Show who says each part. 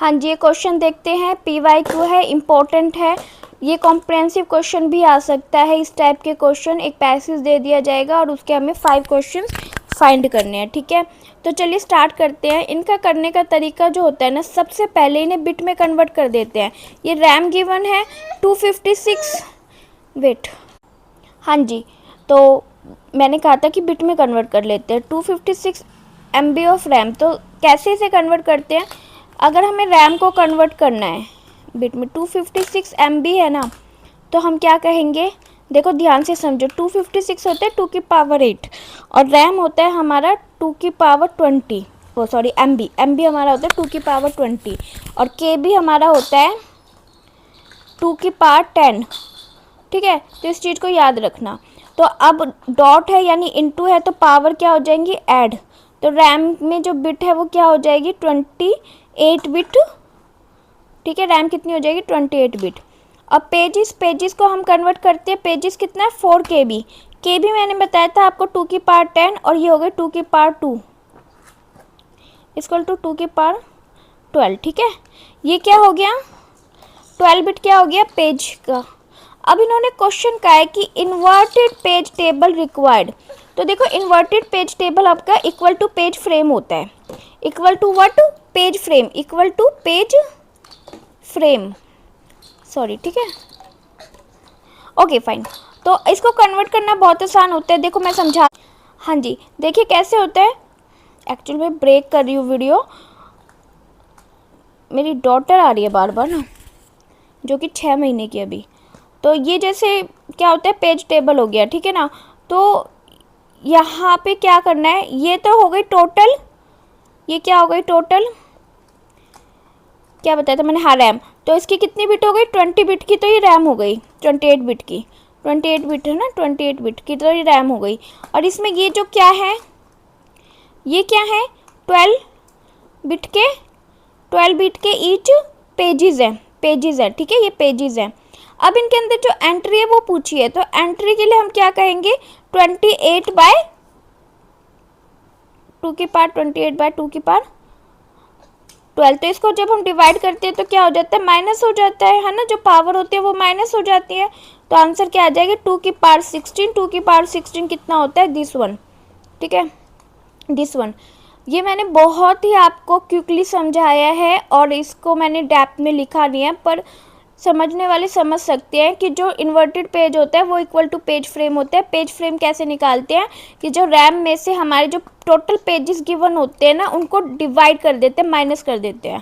Speaker 1: हाँ जी, ये क्वेश्चन देखते हैं। PYQ है, इम्पोर्टेंट है। ये कॉम्प्रिहेंसिव क्वेश्चन भी आ सकता है। इस टाइप के क्वेश्चन एक पैसेज दे दिया जाएगा और उसके हमें 5 क्वेश्चन फाइंड करने हैं, ठीक है। तो चलिए स्टार्ट करते हैं। इनका करने का तरीका जो होता है ना, सबसे पहले इन्हें बिट में कन्वर्ट कर देते हैं। ये रैम गिवन है 256 वेट। हाँ जी, तो मैंने कहा था कि बिट में कन्वर्ट कर लेते हैं। 256 MB ऑफ रैम। तो कैसे इसे कन्वर्ट करते हैं? अगर हमें रैम को कन्वर्ट करना है बिट में, 256 MB है ना, तो हम क्या कहेंगे? देखो ध्यान से समझो, 256 होता है 2 की पावर 8 और रैम होता है हमारा 2 की पावर 20, वो सॉरी MB हमारा होता है 2 की पावर 20 और KB हमारा होता है 2 की पावर 10, ठीक है। तो इस चीज़ को याद रखना। तो अब डॉट है यानी इनटू है, तो पावर क्या हो जाएंगी? ऐड। तो रैम में जो बिट है वो क्या हो जाएगी? 28 बिट, ठीक है। रैम कितनी हो जाएगी? 28 बिट। अब पेजेस को हम कन्वर्ट करते हैं। पेजेस कितना है? 4 KB। KB मैंने बताया था आपको 2 की पावर 10 और ये हो गई 2 की पावर 2 इक्वल टू 2 की पावर 12, ठीक है। ये क्या हो गया? 12 बिट क्या हो गया? पेज का। अब इन्होंने क्वेश्चन कहा है कि इन्वर्टेड पेज टेबल रिक्वायर्ड। तो देखो इन्वर्टेड पेज टेबल आपका इक्वल टू पेज फ्रेम होता है। Equal to what? Page frame. Equal to page frame, sorry, ठीक है। Okay fine. तो इसको कन्वर्ट करना बहुत आसान होता है। देखो मैं समझा। हाँ जी, देखिए कैसे होता है। एक्चुअली मैं ब्रेक कर रही हूँ वीडियो, मेरी डॉटर आ रही है बार बार ना, जो कि 6 महीने की अभी। तो ये जैसे क्या होता है, पेज टेबल हो गया, ठीक है ना। तो यहाँ पे क्या करना है? ये तो हो गई टोटल, ये क्या हो गई टोटल? क्या बताया था मैंने? हाँ, रैम। तो इसकी कितनी बिट हो गई? 20 बिट की। तो ये रैम हो गई 28 बिट की। 28 बिट है ना, 28 बिट की, तो ये रैम हो गई। और इसमें ये जो क्या है, ये क्या है? 12 बिट के ईच पेजेस है, ठीक है। ये पेजेस हैं। अब इनके अंदर जो एंट्री है वो पूछी है, तो एंट्री के लिए हम क्या कहेंगे? 28 बाय 2 की पावर 28 बाय 2 की पावर 12। तो इसको जब हम डिवाइड करते हैं तो क्या हो जाता है? माइनस हो जाता है ना। जो पावर होती है वो माइनस हो जाती है। तो आंसर क्या आ जाएगा? 2 की पावर 16। 2 की पावर 16 कितना होता है? दिस वन, ठीक है, दिस वन। ये मैंने बहुत ही आपको क्विकली समझाया है और इसको मैंने डेप्थ में लिखा नहीं है, पर समझने वाले समझ सकते हैं कि जो इन्वर्टेड पेज होता है वो इक्वल टू पेज फ्रेम होता है। पेज फ्रेम कैसे निकालते हैं कि जो रैम में से हमारे जो टोटल पेजेस गिवन होते हैं ना, उनको डिवाइड कर देते हैं, माइनस कर देते हैं।